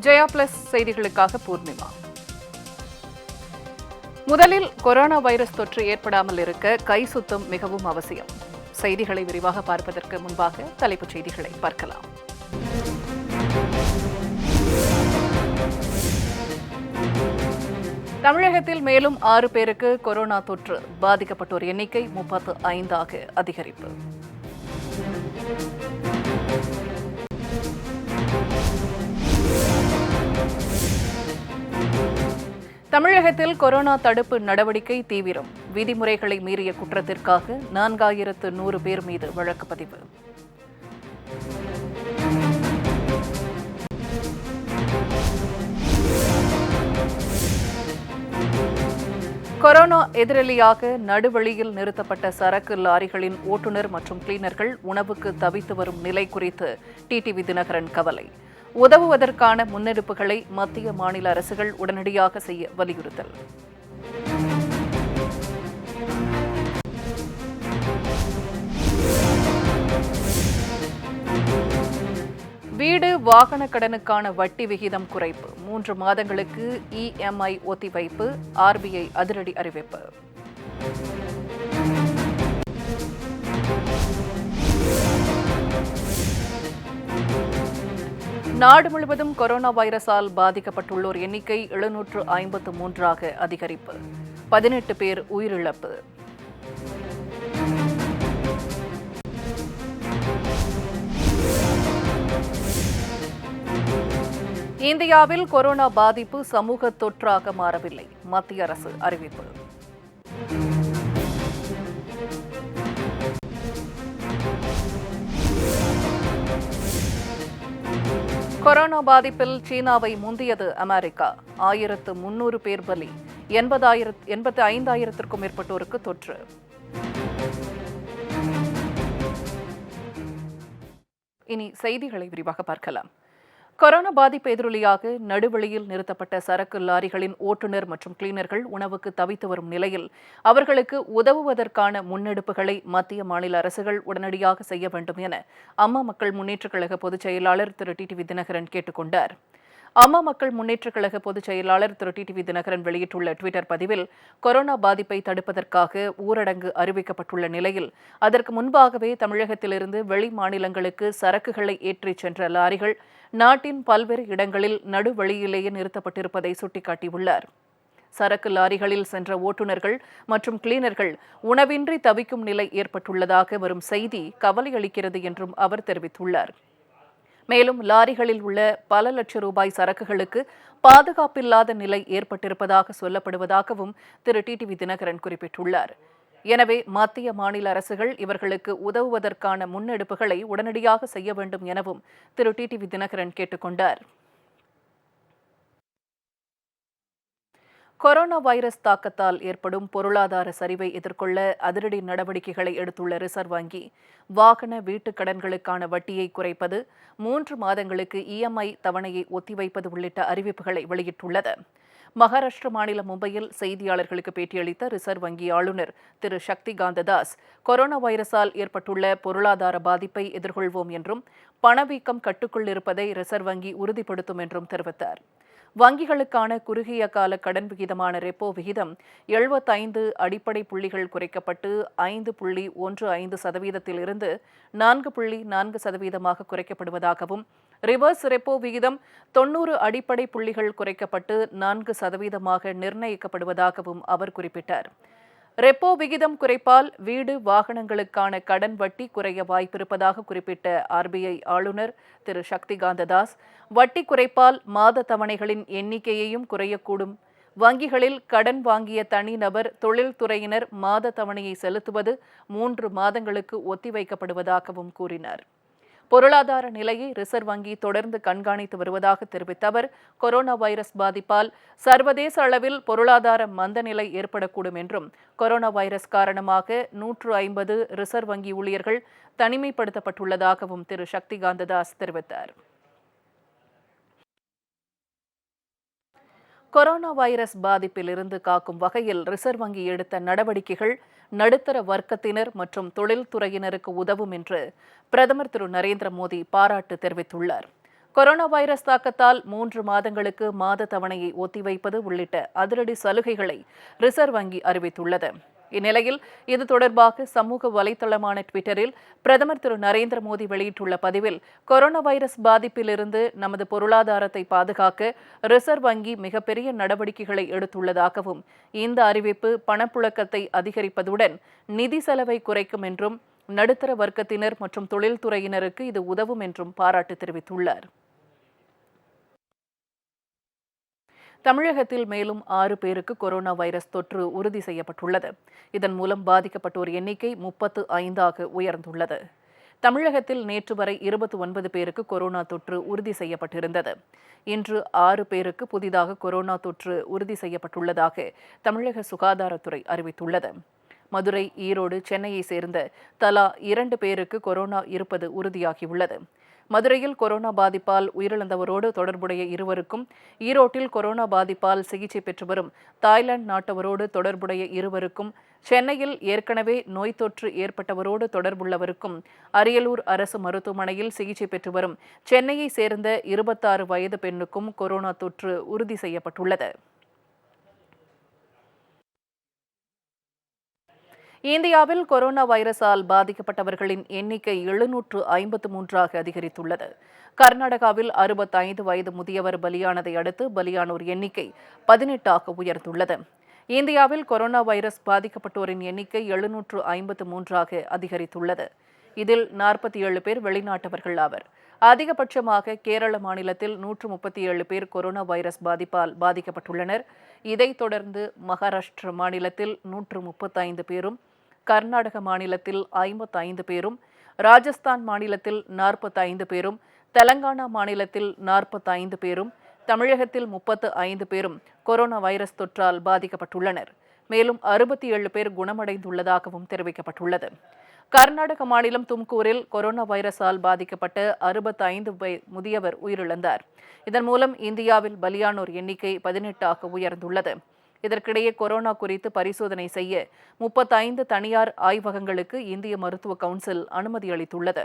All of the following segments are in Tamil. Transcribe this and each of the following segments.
ஜெயா பிளஸ் செய்திகளுக்காக பூர்ணிமா. முதலில் கொரோனா வைரஸ் தொற்று ஏற்படாமல் இருக்க கை சுத்தம் மிகவும் அவசியம். செய்திகளை விரிவாக பார்ப்பதற்கு முன்பாக தலைப்புச் செய்திகளை பார்க்கலாம். தமிழகத்தில் மேலும் 6 பேருக்கு கொரோனா தொற்று, பாதிக்கப்பட்டோர் எண்ணிக்கை 35 அதிகரிப்பு. தமிழகத்தில் கொரோனா தடுப்பு நடவடிக்கை தீவிரம். விதிமுறைகளை மீறிய குற்றத்திற்காக 4100 பேர் மீது வழக்கு பதிவு. கொரோனா எதிரொலியாக நடுவழியில் நிறுத்தப்பட்ட சரக்கு லாரிகளின் ஓட்டுநர் மற்றும் கிளீனர்கள் உணவுக்கு தவித்து வரும் நிலை குறித்து டிடிவி தினகரன் கவலை. உதவுவதற்கான முன்னெடுப்புகளை மத்திய மாநில அரசுகள் உடனடியாக செய்ய வலியுறுத்தல். வீடு வாகன கடனுக்கான வட்டி விகிதம் குறைப்பு, 3 மாதங்களுக்கு இஎம்ஐ ஒத்திவைப்பு, ஆர்பிஐ அதிரடி அறிவிப்பு. நாடு முழுவதும் கொரோனா வைரஸால் பாதிக்கப்பட்டுள்ளோர் எண்ணிக்கை 753 அதிகரிப்பு. 18 பேர் உயிரிழப்பு. இந்தியாவில் கொரோனா பாதிப்பு சமூக தொற்றாக மாறவில்லை, மத்திய அரசு அறிவிப்பு. கொரோனா பாதிப்பில் சீனாவை முந்தியது அமெரிக்கா. 1300 பேர் பலி, 85,000க்கும் மேற்பட்டோருக்கு தொற்று. இனி செய்திகளை விரிவாக பார்க்கலாம். கொரோனா பாதிப்பு எதிரொலியாக நடுவழியில் நிறுத்தப்பட்ட சரக்கு லாரிகளின் ஓட்டுநர் மற்றும் கிளீனர்கள் உணவுக்கு தவித்து வரும் நிலையில் அவர்களுக்கு உதவுவதற்கான முன்னெடுப்புகளை மத்திய மாநில அரசுகள் உடனடியாக செய்ய வேண்டும் என அம்மா மக்கள் முன்னேற்றக் கழக பொதுச் செயலாளர் திரு டிடிவி தினகரன் கேட்டுக் கொண்டார். அம்மா மக்கள் முன்னேற்றக் கழக பொதுச் செயலாளர் திரு டிடிவி தினகரன் வெளியிட்டுள்ள டுவிட்டர் பதிவில், கொரோனா பாதிப்பை தடுப்பதற்காக ஊரடங்கு அறிவிக்கப்பட்டுள்ள நிலையில் அதற்கு முன்பாகவே தமிழகத்திலிருந்து வெளி மாநிலங்களுக்கு சரக்குகளை ஏற்றிச் சென்ற லாரிகள் நாட்டின் பல்வேறு இடங்களில் நடுவழியிலேயே நிறுத்தப்பட்டிருப்பதை சுட்டிக்காட்டியுள்ளார். சரக்கு லாரிகளில் சென்ற ஓட்டுநர்கள் மற்றும் கிளீனர்கள் உணவின்றி தவிக்கும் நிலை ஏற்பட்டுள்ளதாக வரும் செய்தி கவலையளிக்கிறது என்றும் அவர் தெரிவித்துள்ளார். மேலும் லாரிகளில் உள்ள பல லட்சம் ரூபாய் சரக்குகளுக்கு பாதுகாப்பில்லாத நிலை ஏற்பட்டிருப்பதாக சொல்லப்படுவதாகவும் திரு டிடிவி தினகரன் குறிப்பிட்டுள்ளார். எனவே மத்திய மாநில அரசுகள் இவர்களுக்கு உதவுவதற்கான முன்னெடுப்புகளை உடனடியாக செய்ய வேண்டும் எனவும் திரு டிடிவி தினகரன் கேட்டுக் கொண்டார். கொரோனா வைரஸ் தாக்கத்தால் ஏற்படும் பொருளாதார சரிவை எதிர்கொள்ள அதிரடி நடவடிக்கைகளை எடுத்துள்ள ரிசர்வ் வங்கி, வாகன வீட்டுக் கடன்களுக்கான வட்டியை குறைப்பது, 3 மாதங்களுக்கு இஎம்ஐ தவணையை ஒத்திவைப்பது உள்ளிட்ட அறிவிப்புகளை வெளியிட்டுள்ளது. மகாராஷ்டிர மாநிலம் மும்பையில் செய்தியாளர்களுக்கு பேட்டியளித்த ரிசர்வ் வங்கி ஆளுநர் திரு சக்தி காந்ததாஸ், கொரோனா வைரஸால் ஏற்பட்டுள்ள பொருளாதார பாதிப்பை எதிர்கொள்வோம் என்றும் பணவீக்கம் கட்டுக்குள் இருப்பதை ரிசர்வ் வங்கி உறுதிப்படுத்தும் என்றும் தெரிவித்தார். வங்கிகளுக்கான குறுகிய கால கடன் விகிதமான ரெப்போ விகிதம் 75 அடிப்படை புள்ளிகள் குறைக்கப்பட்டு 5.15% 4.4% குறைக்கப்படுவதாகவும், ரிவர்ஸ் ரெப்போ விகிதம் 90 அடிப்படை புள்ளிகள் குறைக்கப்பட்டு 4% நிர்ணயிக்கப்படுவதாகவும் அவர் குறிப்பிட்டார். ரெப்போ விகிதம் குறைப்பால் வீடு வாகனங்களுக்கான கடன் வட்டி குறைய வாய்ப்பிருப்பதாக குறிப்பிட்ட ஆர்பிஐ ஆளுநர் திரு சக்தி காந்ததாஸ், வட்டி குறைப்பால் மாத தவணைகளின் எண்ணிக்கையையும் குறையக்கூடும். வங்கிகளில் கடன் வாங்கிய தனிநபர், தொழில்துறையினர் மாத தவணையை செலுத்துவது 3 மாதங்களுக்கு ஒத்திவைக்கப்படுவதாகவும் கூறினார். பொருளாதார நிலையை ரிசர்வ் வங்கி தொடர்ந்து கண்காணித்து வருவதாக தெரிவித்த அவர், கொரோனா வைரஸ் பாதிப்பால் சர்வதேச அளவில் பொருளாதார மந்தநிலை ஏற்படக்கூடும் என்றும், கொரோனா வைரஸ் காரணமாக 150 ரிசர்வ் வங்கி ஊழியர்கள் தனிமைப்படுத்தப்பட்டுள்ளதாகவும் திரு சக்தி காந்ததாஸ் தெரிவித்தார். கொரோனா வைரஸ் பாதிப்பிலிருந்து காக்கும் வகையில் ரிசர்வ் வங்கி எடுத்த நடவடிக்கைகள் நடுத்தர வர்க்கத்தினர் மற்றும் தொழில்துறையினருக்கு உதவும் என்று பிரதமர் திரு நரேந்திர மோடி பாராட்டு தெரிவித்துள்ளார். கொரோனா வைரஸ் தாக்கத்தால் 3 மாதங்களுக்கு மாத தவணையை ஒத்திவைப்பது உள்ளிட்ட அதிரடி சலுகைகளை ரிசர்வ் வங்கி அறிவித்துள்ளது. இந்நிலையில் இது தொடர்பாக சமூக வலைதளமான ட்விட்டரில் பிரதமர் திரு நரேந்திர மோடி வெளியிட்டுள்ள பதிவில், கொரோனா வைரஸ் பாதிப்பிலிருந்து நமது பொருளாதாரத்தை பாதுகாக்க ரிசர்வ் வங்கி மிகப்பெரிய நடவடிக்கைகளை எடுத்துள்ளதாகவும், இந்த அறிவிப்பு பணப்புழக்கத்தை அதிகரிப்பதுடன் நிதி செலவை குறைக்கும் என்றும், நடுத்தர வர்க்கத்தினர் மற்றும் தொழில்துறையினருக்கு இது உதவும் என்றும் பாராட்டு தெரிவித்துள்ளார். தமிழகத்தில் மேலும் 6 பேருக்கு கொரோனா வைரஸ் தொற்று உறுதி செய்யப்பட்டுள்ளது. இதன் மூலம் பாதிக்கப்பட்டோர் எண்ணிக்கை 35ஆக உயர்ந்துள்ளது. தமிழகத்தில் நேற்று வரை 29 பேருக்கு கொரோனா தொற்று உறுதி செய்யப்பட்டிருந்தது. இன்று 6 பேருக்கு புதிதாக கொரோனா தொற்று உறுதி செய்யப்பட்டுள்ளதாக தமிழக சுகாதாரத்துறை அறிவித்துள்ளது. மதுரை, ஈரோடு, சென்னையை சேர்ந்த தலா 2 பேருக்கு கொரோனா இருப்பது உறுதியாகியுள்ளது. மதுரையில் கொரோனா பாதிப்பால் உயிரிழந்தவரோடு தொடர்புடைய 2 ஈரோட்டில் கொரோனா பாதிப்பால் சிகிச்சை பெற்று வரும் தாய்லாந்து நாட்டவரோடு தொடர்புடைய 2 சென்னையில் ஏற்கனவே நோய் தொற்று ஏற்பட்டவரோடு தொடர்புள்ளவருக்கும், அரியலூர் அரசு மருத்துவமனையில் சிகிச்சை பெற்று வரும் சென்னையை சேர்ந்த 26 வயது பெண்ணுக்கும் கொரோனா தொற்று உறுதி செய்யப்பட்டுள்ளது. இந்தியாவில் கொரோனா வைரஸால் பாதிக்கப்பட்டவர்களின் எண்ணிக்கை 753ஆக அதிகரித்துள்ளது. கர்நாடகாவில் 65 வயது முதியவர் பலியானதை அடுத்து பலியானோர் எண்ணிக்கை 18ஆக உயர்ந்துள்ளது. இந்தியாவில் கொரோனா வைரஸ் பாதிக்கப்பட்டோரின் எண்ணிக்கை 753ஆக அதிகரித்துள்ளது. இதில் 47 பேர் வெளிநாட்டவர்கள் ஆவர். அதிகபட்சமாக கேரள மாநிலத்தில் 137 பேர் கொரோனா வைரஸ் பாதிப்பால் பாதிக்கப்பட்டுள்ளனர். இதைத் தொடர்ந்து மகாராஷ்டிர மாநிலத்தில் 135 பேரும், கர்நாடக மாநிலத்தில் 55 பேரும், ராஜஸ்தான் மாநிலத்தில் 45 பேரும், தெலங்கானா மாநிலத்தில் 45 பேரும், தமிழகத்தில் 35 பேரும் கொரோனா வைரஸ் தொற்றால் பாதிக்கப்பட்டுள்ளனர். மேலும் 67 பேர் குணமடைந்துள்ளதாகவும் தெரிவிக்கப்பட்டுள்ளது. கர்நாடக மாநிலம் தும்கூரில் கொரோனா வைரஸால் பாதிக்கப்பட்ட 65 முதியவர் உயிரிழந்தார். இதன் மூலம் இந்தியாவில் பலியானோர் எண்ணிக்கை 18ஆக உயர்ந்துள்ளது. இதற்கிடையே கொரோனா குறித்து பரிசோதனை செய்ய 35 தனியார் ஆய்வகங்களுக்கு இந்திய மருத்துவ கவுன்சில் அனுமதி அளித்துள்ளது.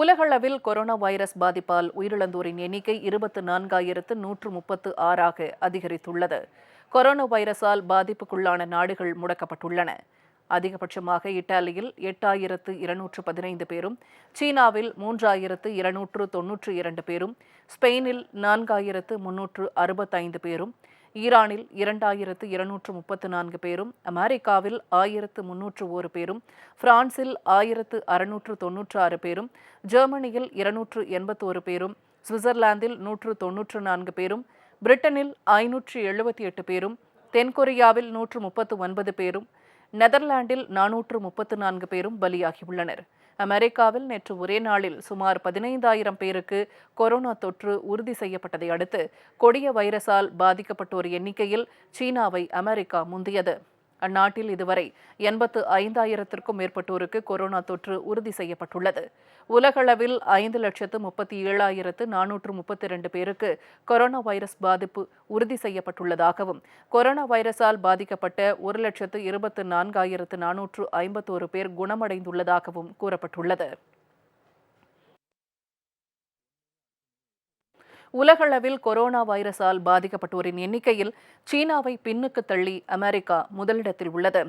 உலகளவில் கொரோனா வைரஸ் பாதிப்பால் உயிரிழந்தோரின் எண்ணிக்கை 24,136ஆக அதிகரித்துள்ளது. கொரோனா வைரஸால் பாதிப்புக்குள்ளான நாடுகள் முடக்கப்பட்டுள்ளன. அதிகபட்சமாக இத்தாலியில் 8,215 பேரும், சீனாவில் 3,292 பேரும், ஸ்பெயினில் 4,365 பேரும், ஈரானில் 2,234 பேரும், அமெரிக்காவில் 1,301 பேரும், பிரான்சில் 1,696 பேரும், ஜெர்மனியில் 281 பேரும், சுவிட்சர்லாந்தில் 194 பேரும், பிரிட்டனில் 578 பேரும், தென்கொரியாவில் 139 பேரும், நெதர்லாந்தில் 434 பேரும் பலியாகியுள்ளனர். அமெரிக்காவில் நேற்று ஒரே நாளில் சுமார் 15,000 பேருக்கு கொரோனா தொற்று உறுதி செய்யப்பட்டதை அடுத்து கொடிய வைரஸால் பாதிக்கப்பட்டோர் எண்ணிக்கையில் சீனாவை அமெரிக்கா முந்தியது. அந்நாட்டில் இதுவரை 85,000க்கும் மேற்பட்டோருக்கு கொரோனா தொற்று உறுதி செய்யப்பட்டுள்ளது. உலகளவில் 5,37,432 பேருக்கு கொரோனா வைரஸ் பாதிப்பு உறுதி செய்யப்பட்டுள்ளதாகவும், கொரோனா வைரஸால் பாதிக்கப்பட்ட 1,24,451 பேர் குணமடைந்துள்ளதாகவும் கூறப்பட்டுள்ளது. உலகளவில் கொரோனா வைரஸால் பாதிக்கப்பட்டோரின் எண்ணிக்கையில் சீனாவை பின்னுக்கு தள்ளி அமெரிக்கா முதலிடத்தில் உள்ளது.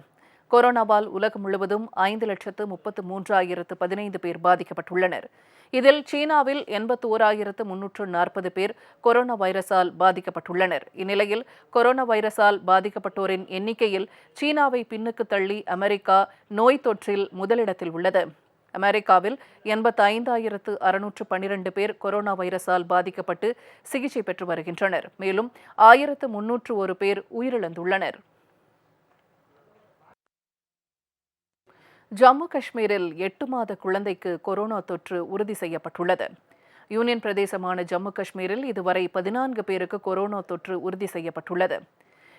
கொரோனாவால் உலகம் முழுவதும் 5,33,015 பேர் பாதிக்கப்பட்டுள்ளனர். இதில் சீனாவில் 81,340 பேர் கொரோனா வைரஸால் பாதிக்கப்பட்டுள்ளனர். இந்நிலையில் கொரோனா வைரஸால் பாதிக்கப்பட்டோரின் எண்ணிக்கையில் சீனாவை பின்னுக்கு தள்ளி அமெரிக்கா நோய் தொற்றில் முதலிடத்தில் உள்ளது. அமெரிக்காவில் 85,612 பேர் கொரோனா வைரஸால் பாதிக்கப்பட்டு சிகிச்சை பெற்று வருகின்றனர். மேலும் 1,301 பேர் உயிரிழந்துள்ளனர். ஜம்மு காஷ்மீரில் 8 மாத குழந்தைக்கு கொரோனா தொற்று உறுதி செய்யப்பட்டுள்ளது. யூனியன் பிரதேசமான ஜம்மு காஷ்மீரில் இதுவரை 14 பேருக்கு கொரோனா தொற்று உறுதி செய்யப்பட்டுள்ளது.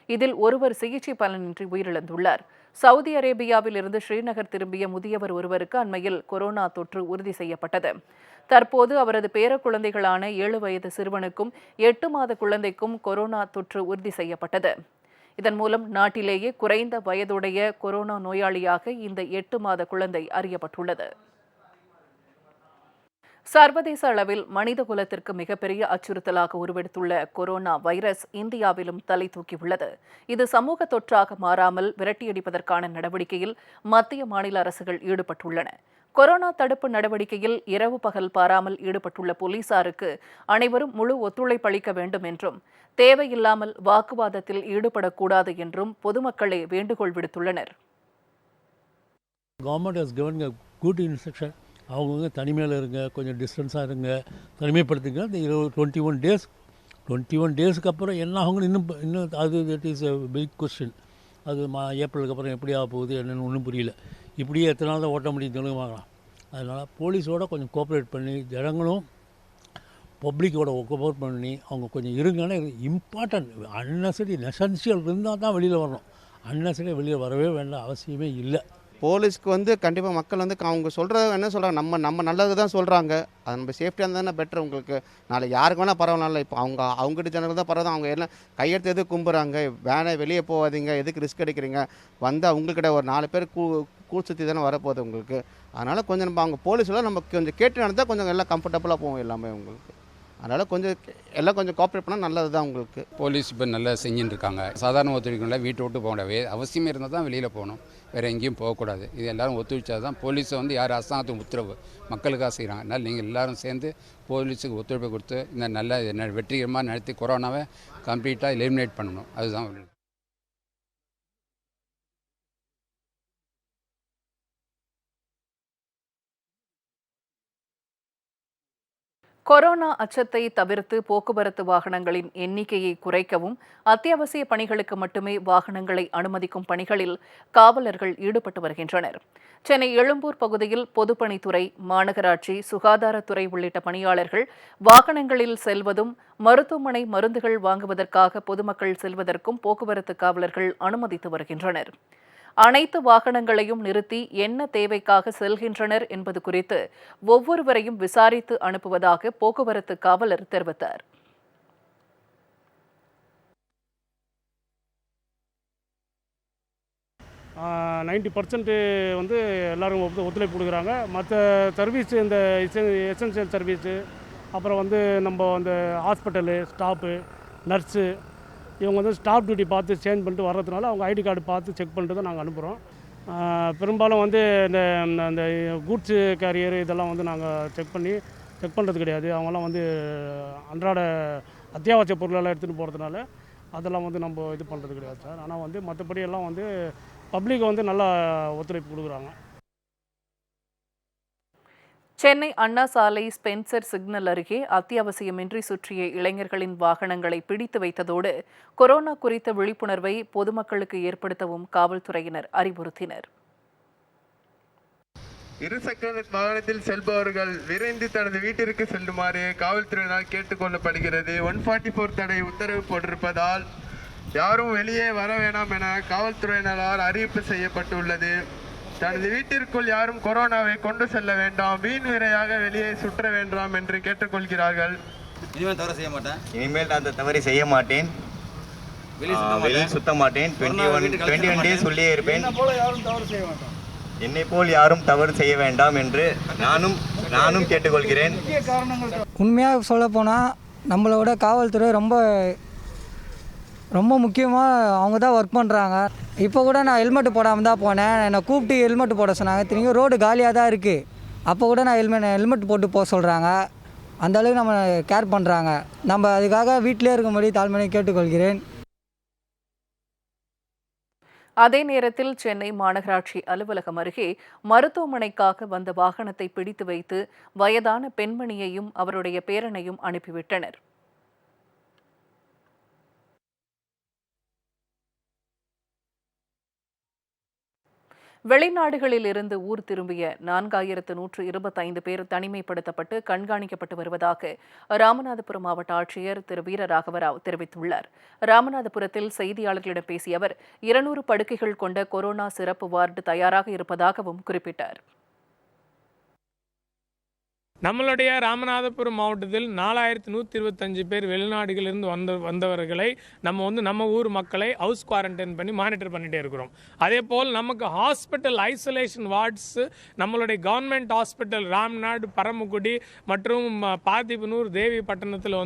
இதில் ஒருவர் சிகிச்சை பலனின்றி உயிரிழந்துள்ளார். சவுதி அரேபியாவில் இருந்து ஸ்ரீநகர் திரும்பிய முதியவர் ஒருவருக்கு அண்மையில் கொரோனா தொற்று உறுதி செய்யப்பட்டது. தற்போது அவரது பேரக்குழந்தைகளான 7 வயது சிறுவனுக்கும் 8 மாத குழந்தைக்கும் கொரோனா தொற்று உறுதி செய்யப்பட்டது. இதன் மூலம் நாட்டிலேயே குறைந்த வயதுடைய கொரோனா நோயாளியாக இந்த 8 மாத குழந்தை அறியப்பட்டுள்ளது. சர்வதேச அளவில் மனித குலத்திற்கு மிகப்பெரிய அச்சுறுத்தலாக உருவெடுத்துள்ள கொரோனா வைரஸ் இந்தியாவிலும் தலை தூக்கியுள்ளது. இது சமூக தொற்றாக மாறாமல் விரட்டியடிப்பதற்கான நடவடிக்கையில் மத்திய மாநில அரசுகள் ஈடுபட்டுள்ளன. கொரோனா தடுப்பு நடவடிக்கையில் இரவு பகல் பாராமல் ஈடுபட்டுள்ள போலீசாருக்கு அனைவரும் முழு ஒத்துழைப்பு அளிக்க வேண்டும் என்றும், தேவையில்லாமல் வாக்குவாதத்தில் ஈடுபடக்கூடாது என்றும் பொதுமக்களே வேண்டுகோள் விடுத்துள்ளனர். அவங்கவுங்க தனிமையில் இருங்க, கொஞ்சம் டிஸ்டன்ஸாக இருங்க, தனிமைப்படுத்துங்க. இந்த 21 டேஸுக்கு அப்புறம் என்ன ஆகுங்கன்னு இன்னும் அது that is a big question. அது ஏப்ரலுக்கு அப்புறம் எப்படி ஆக போகுது என்னென்னு ஒன்றும் புரியல. இப்படியே எத்தனை நாள் தான் ஓட்ட முடியும் சொல்லுங்க வாங்கலாம். அதனால் போலீஸோட கொஞ்சம் கோஆப்ரேட் பண்ணி, ஜனங்களும் பப்ளிக்கோட கோஆப்ரேட் பண்ணி அவங்க கொஞ்சம் இருங்கன்னா இம்பார்ட்டன்ட். அன்னெசரி நெசன்சியல் இருந்தால் தான் வெளியில் வரணும். அன்னெசரி வெளியில் வரவே வேண்டாம், அவசியமே இல்லை. போலீஸ்க்கு கண்டிப்பாக மக்கள் அவங்க சொல்கிறது என்ன சொல்கிறாங்க, நம்ம நல்லது தான் சொல்கிறாங்க. அது நம்ம சேஃப்டியாக இருந்தால் தானே பெட்டர். உங்களுக்கு நாளைக்கு யாருக்கு வேணால் பரவாயில்ல. இப்போ அவங்ககிட்ட ஜனங்கள் தான் பரவாயில்ல. அவங்க எல்லாம் கையெடுத்து எதுக்கு கும்புறாங்க, வெளியே போகாதீங்க, எதுக்கு ரிஸ்க் எடுக்கிறீங்க, அவங்கக்கிட்ட ஒரு 4 பேர் கூழ் சுற்றி தானே வரப்போகுது உங்களுக்கு. அதனால் கொஞ்சம் நம்ம அவங்க போலீஸில் நம்ம கொஞ்சம் கேட்டு நடந்தால் கொஞ்சம் எல்லாம் கம்ஃபர்டபுளாக போகும் எல்லாமே உங்களுக்கு. அதனால் எல்லாம் கொஞ்சம் கோஆப்ரேட் பண்ணால் நல்லது தான் உங்களுக்கு. போலீஸ் இப்போ நல்லா செஞ்சுட்டு இருக்காங்க. சாதாரண ஒத்துழைக்கல, வீட்டை விட்டு போக முடியாது. அவசியமே இருந்தால் தான் வெளியில் போகணும், வேறு எங்கேயும் போகக்கூடாது. இது எல்லோரும் ஒத்துழைச்சா தான். போலீஸை யார் அரசாங்கத்துக்கு உத்தரவு மக்களுக்காக செய்கிறாங்க. அதனால் நீங்கள் எல்லோரும் சேர்ந்து போலீஸுக்கு ஒத்துழைப்பு கொடுத்து இந்த நல்ல வெற்றிகரமாக நடத்தி கொரோனாவை கம்ப்ளீட்டாக எலிமினேட் பண்ணணும். அதுதான். கொரோனா அச்சத்தை தவிர்த்து போக்குவரத்து வாகனங்களின் எண்ணிக்கையை குறைக்கவும், அத்தியாவசிய பணிகளுக்கு மட்டுமே வாகனங்களை அனுமதிக்கும் பணிகளில் காவலர்கள் ஈடுபட்டு வருகின்றனர். சென்னை எழும்பூர் பகுதியில் பொதுப்பணித்துறை, மாநகராட்சி, சுகாதாரத்துறை உள்ளிட்ட பணியாளர்கள் வாகனங்களில் செல்வதும், மருத்துவமனை மருந்துகள் வாங்குவதற்காக பொதுமக்கள் செல்வதற்கும் போக்குவரத்து காவலர்கள் அனுமதித்து வருகின்றனர். அனைத்து வாகனங்களையும் நிறுத்தி என்ன தேவைக்காக செல்கின்றனர் என்பது குறித்து ஒவ்வொருவரையும் விசாரித்து அனுப்புவதாக போக்குவரத்து காவலர் தெரிவித்தார். எல்லாரும் ஒத்துழைப்பு கொடுக்குறாங்க. மற்ற சர்வீஸ், இந்த எசென்சியல் சர்வீஸு, அப்புறம் நம்ம அந்த ஹாஸ்பிட்டலு ஸ்டாஃபு, நர்ஸு, இவங்க ஸ்டாஃப் டியூட்டி பார்த்து சேஞ்ச் பண்ணிட்டு வர்றதுனால அவங்க ஐடி கார்டு பார்த்து செக் பண்ணிட்டு தான் நாங்கள் அனுப்புகிறோம். பெரும்பாலும் இந்த கூட்ஸு கேரியர் இதெல்லாம் நாங்கள் செக் பண்ணுறது கிடையாது. அவங்களாம் அன்றாட அத்தியாவசிய பொருளெல்லாம் எடுத்துகிட்டு போகிறதுனால அதெல்லாம் நம்ம இது பண்ணுறது கிடையாது சார். ஆனால் மற்றபடி எல்லாம் பப்ளிக் நல்லா ஒத்துழைப்பு கொடுக்குறாங்க. சென்னை அண்ணா சாலை ஸ்பென்சர் சிக்னல் அருகே அத்தியாவசியமின்றி சுற்றிய இளைஞர்களின் வாகனங்களை பிடித்து வைத்ததோடு கொரோனா குறித்த விழிப்புணர்வை பொதுமக்களுக்கு ஏற்படுத்தவும் காவல்துறையினர் அறிவுறுத்தினர். இருசக்கர வாகனத்தில் செல்பவர்கள் விரைந்து தனது வீட்டிற்கு செல்லுமாறு காவல்துறையினால் கேட்டுக்கொள்ளப்படுகிறது. 144 தடை உத்தரவு போட்டிருப்பதால் யாரும் வெளியே வர வேண்டாம் என காவல்துறையினரால் அறிவிப்பு செய்யப்பட்டுள்ளது. தனது வீட்டிற்குள் யாரும் கொரோனாவை கொண்டு செல்ல வேண்டாம், வீண் விரையாக வெளியே சுற்ற வேண்டாம் என்று கேட்டுக்கொள்கிறார்கள். இனிமேல் நான் அந்த தவறை செய்ய மாட்டேன், வெளியில் சுத்த மாட்டேன். 21 டேஸ் சொல்லியே இருப்பேன். என்னை போல் யாரும் தவறு செய்ய வேண்டாம் என்று நானும் கேட்டுக்கொள்கிறேன். உண்மையாக சொல்ல போனால் நம்மளோட காவல்துறை ரொம்ப முக்கியமாக அவங்க தான் ஒர்க் பண்ணுறாங்க. இப்போ கூட நான் ஹெல்மெட் போடாமல் தான் போனேன். என்னை கூப்பிட்டு ஹெல்மெட் போட சொன்னாங்க. திரும்பி ரோடு காலியாக தான் இருக்குது. அப்போ கூட நான் ஹெல்மெட் போட்டு போக சொல்கிறாங்க. அந்தளவுக்கு நம்ம கேர் பண்ணுறாங்க. நம்ம அதுக்காக வீட்டிலே இருக்கும்படி தாழ்மையை கேட்டுக்கொள்கிறேன். அதே நேரத்தில் சென்னை மாநகராட்சி அலுவலகம் அருகே மருத்துவமனைக்காக வந்த வாகனத்தை பிடித்து வைத்து வயதான பெண்மணியையும் அவருடைய பேரனையும் அனுப்பிவிட்டனர். வெளிநாடுகளில் இருந்து ஊர் திரும்பிய 4125 பேர் தனிமைப்படுத்தப்பட்டு கண்காணிக்கப்பட்டு வருவதாக ராமநாதபுரம் மாவட்ட ஆட்சியர் திரு வீரராகவராவ் தெரிவித்துள்ளார். ராமநாதபுரத்தில் செய்தியாளர்களிடம் பேசிய அவர் 200 படுக்கைகள் கொண்ட கொரோனா சிறப்பு வார்டு தயாராக இருப்பதாகவும் குறிப்பிட்டார். நம்மளுடைய ராமநாதபுரம் மாவட்டத்தில் 4125 பேர் வெளிநாடுகளிலிருந்து வந்தவர்களை நம்ம ஊர் மக்களை ஹவுஸ் குவாரண்டைன் பண்ணி மானிட்டர் பண்ணிகிட்டே இருக்கிறோம். அதே போல் நமக்கு ஹாஸ்பிட்டல் ஐசோலேஷன் வார்ட்ஸ் நம்மளுடைய கவர்மெண்ட் ஹாஸ்பிட்டல் ராம்நாடு, பரமக்குடி மற்றும் பாதிபனூர், தேவிப்பட்டினத்தில்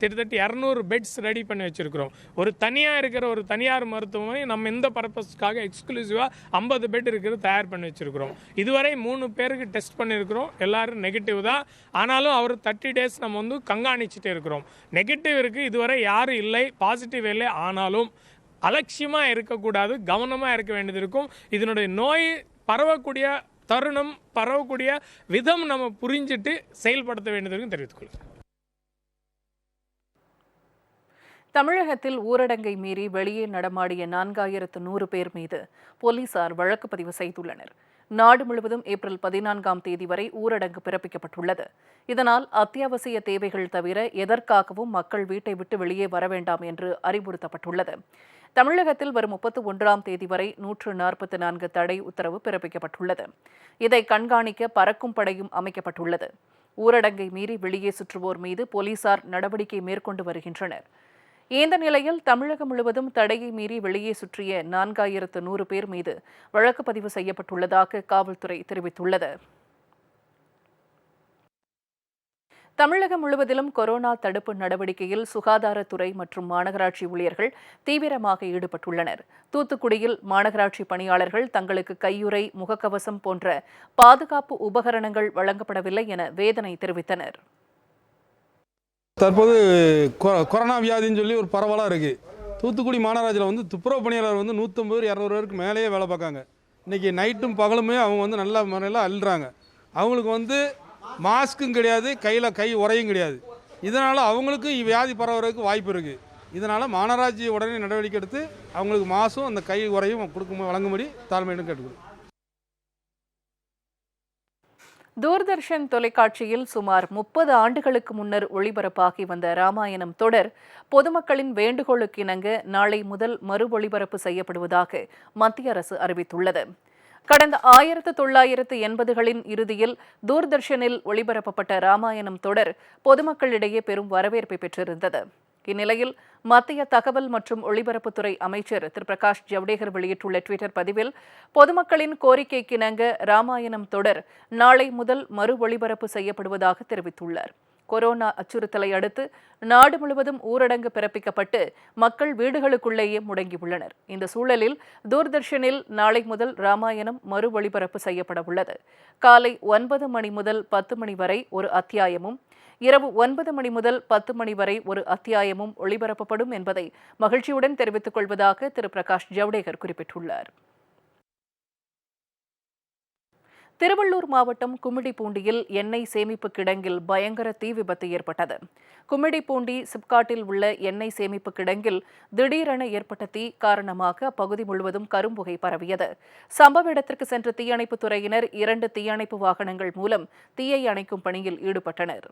கிட்டத்தட்ட 200 பெட்ஸ் ரெடி பண்ணி வச்சுருக்கிறோம். ஒரு தனியாக இருக்கிற ஒரு தனியார் மருத்துவமனை நம்ம இந்த பர்பஸ்க்காக எக்ஸ்க்ளூசிவாக 50 பெட் இருக்கிறது தயார் பண்ணி வச்சுருக்கிறோம். இதுவரை 3 பேருக்கு டெஸ்ட் பண்ணியிருக்கிறோம். எல்லாரும் நெகட்டிவ் தான். ஆனாலும் அவர் 30 டேஸ் நம்ம கண்காணிச்சுட்டே இருக்கிறோம். நெகட்டிவ் இருக்குது, இதுவரை யாரும் இல்லை, பாசிட்டிவ் இல்லை. ஆனாலும் அலட்சியமாக இருக்கக்கூடாது, கவனமாக இருக்க வேண்டியது இருக்கும். இதனுடைய நோய் பரவக்கூடிய தருணம், பரவக்கூடிய விதம் நம்ம புரிஞ்சுட்டு செயல்படுத்த வேண்டியது தெரிவித்துக்கொள்ளும். தமிழகத்தில் ஊரடங்கை மீறி வெளியே நடமாடிய 4100 பேர் மீது போலீசார் வழக்கு பதிவு செய்துள்ளனர். நாடு முழுவதும் ஏப்ரல் 14ஆம் தேதி வரை ஊரடங்கு பிறப்பிக்கப்பட்டுள்ளது. இதனால் அத்தியாவசிய தேவைகள் தவிர எதற்காகவும் மக்கள் வீட்டை விட்டு வெளியே வர வேண்டாம் என்று அறிவுறுத்தப்பட்டுள்ளது. தமிழகத்தில் வரும் 31ஆம் தேதி வரை 144 தடை உத்தரவு பிறப்பிக்கப்பட்டுள்ளது. இதை கண்காணிக்க பறக்கும் படையும் அமைக்கப்பட்டுள்ளது. ஊரடங்கை மீறி வெளியே சுற்றுவோர் மீது போலீசார் நடவடிக்கை மேற்கொண்டு வருகின்றனர். இந்த நிலையில் தமிழகம் முழுவதும் தடையை மீறி வெளியே சுற்றிய 4100 பேர் மீது வழக்கு பதிவு செய்யப்பட்டுள்ளதாக காவல்துறை தெரிவித்துள்ளது. தமிழகம் முழுவதிலும் கொரோனா தடுப்பு நடவடிக்கையில் சுகாதாரத்துறை மற்றும் மாநகராட்சி ஊழியர்கள் தீவிரமாக ஈடுபட்டுள்ளனர். தூத்துக்குடியில் மாநகராட்சி பணியாளர்கள் தங்களுக்கு கையுறை, முகக்கவசம் போன்ற பாதுகாப்பு உபகரணங்கள் வழங்கப்படவில்லை என வேதனை தெரிவித்தனர். தற்போது கொரோனா வியாதின்னு சொல்லி ஒரு பரவலாக இருக்குது. தூத்துக்குடி மாநகராட்சியில் துப்புரவு பணியாளர் 150 200 பேருக்கு மேலேயே வேலை பார்க்காங்க. இன்றைக்கி நைட்டும் பகலுமே அவங்க நல்ல முறையில் அள்ளுறாங்க. அவங்களுக்கு மாஸ்க்கும் கிடையாது, கை உரையும் கிடையாது. இதனால் அவங்களுக்கு வியாதி பரவுறதுக்கு வாய்ப்பு இருக்குது. இதனால் மாநகராட்சி உடனே நடவடிக்கை எடுத்து அவங்களுக்கு மாசும் அந்த கை உரையும் வழங்கும்படி தாழ்மையிடம் கேட்டுக்கொள்ளும். தூர்தர்ஷன் தொலைக்காட்சியில் சுமார் 30 ஆண்டுகளுக்கு முன்னர் ஒளிபரப்பாகி வந்த ராமாயணம் தொடர் பொதுமக்களின் வேண்டுகோளுக்கு இணங்க நாளை முதல் மறு ஒளிபரப்பு செய்யப்படுவதாக மத்திய அரசு அறிவித்துள்ளது. கடந்த 1980களின் இறுதியில் தூர்தர்ஷனில் ஒளிபரப்பப்பட்ட ராமாயணம் தொடர் பொதுமக்களிடையே பெரும் வரவேற்பை பெற்றிருந்தது. இந்நிலையில் மத்திய தகவல் மற்றும் ஒலிபரப்புத்துறை அமைச்சர் திரு பிரகாஷ் ஜவடேகர் வெளியிட்டுள்ள ட்விட்டர் பதிவில் பொதுமக்களின் கோரிக்கைக்கிணங்க ராமாயணம் தொடர் நாளை முதல் மறு ஒளிபரப்பு செய்யப்படுவதாக தெரிவித்துள்ளார். கொரோனா அச்சுறுத்தலை அடுத்து நாடு முழுவதும் ஊரடங்கு பிறப்பிக்கப்பட்டு மக்கள் வீடுகளுக்குள்ளேயே முடங்கியுள்ளனர். இந்த சூழலில் தூர்தர்ஷனில் நாளை முதல் ராமாயணம் மறு ஒளிபரப்பு செய்யப்பட உள்ளது. காலை 9 மணி முதல் 10 மணி வரை ஒரு அத்தியாயமும், இரவு 9 மணி முதல் 10 மணி வரை ஒரு அத்தியாயமும் ஒளிபரப்பப்படும் என்பதை மகிழ்ச்சியுடன் தெரிவித்துக் கொள்வதாக திரு பிரகாஷ் ஜவடேகர் குறிப்பிட்டுள்ளார். திருவள்ளூர் மாவட்டம் கும்மிடிப்பூண்டியில் எண்ணெய் சேமிப்பு கிடங்கில் பயங்கர தீ விபத்து ஏற்பட்டது. கும்மிடிப்பூண்டி சிப்காட்டில் உள்ள எண்ணெய் சேமிப்பு கிடங்கில் திடீரென ஏற்பட்ட தீ காரணமாக அப்பகுதி முழுவதும் கரும்புகை பரவியது. சம்பவ இடத்திற்கு சென்ற தீயணைப்புத் துறையினர் 2 தீயணைப்பு வாகனங்கள் மூலம் தீயை அணைக்கும் பணியில் ஈடுபட்டனர்.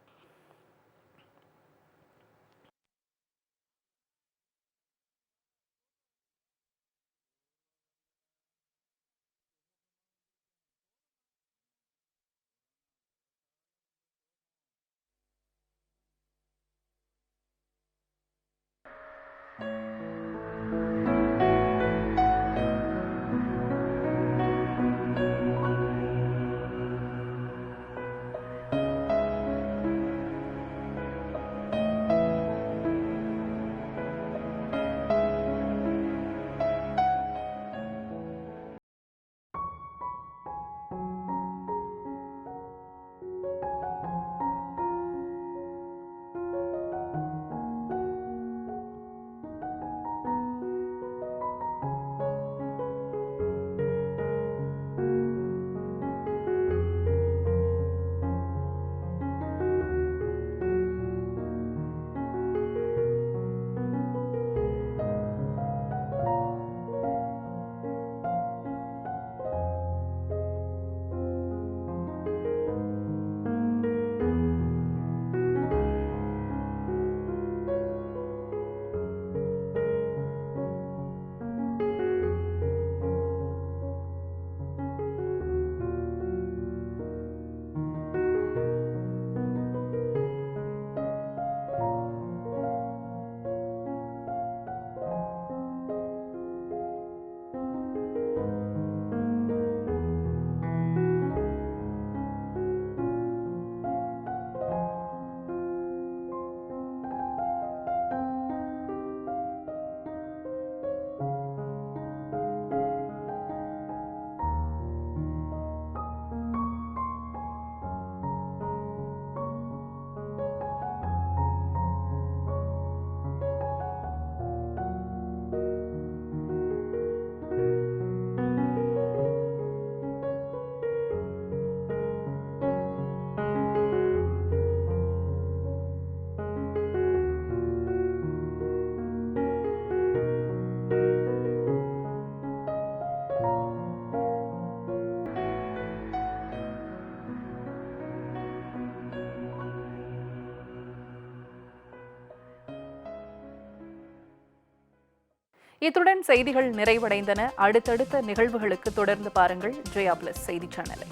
இத்துடன் செய்திகள் நிறைவடைந்தன. அடுத்தடுத்த நிகழ்வுகளுக்கு தொடர்ந்து பாருங்கள் ஜெயா பிளஸ் செய்தி சேனலை.